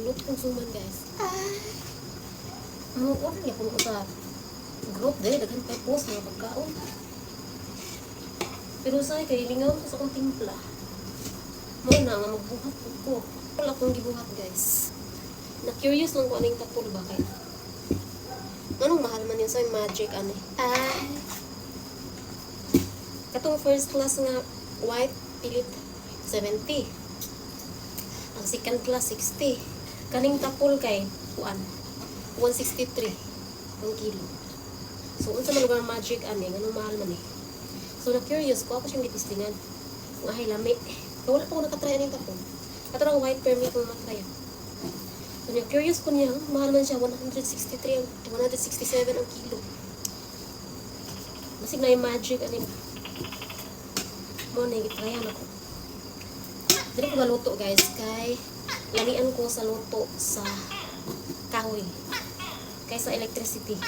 Luto kong suman, guys. Order niya kung sa group dahil daghan kay post mga pagkaon. Pero sa kay lingaw ko sa kong timpla. Mo na nga magbuhat ko. Wala akong gibuhat, guys. Na-curious lang ko aning tapol ba kay. Anong mahal man yun sa magic ani? Katong first class nga white pilit 70. Ang second class 60. Kaning tapol kay 163 ang kilo. So unsa man lugar magic ani nganong mahal man eh. So na-curious ko ako siyang gitistingan. Kung ahay lami. Wala pa ko nakatry aning tapol. Katong white permit ko matry. So, curious ko niya, mahal man siya, 163, 167 ang kilo. Masig na yung magic, ano yun. Mo, nagitrayan ako. Dili ko maluto, guys, kay lamian ko sa luto sa kahoy. Kay sa electricity.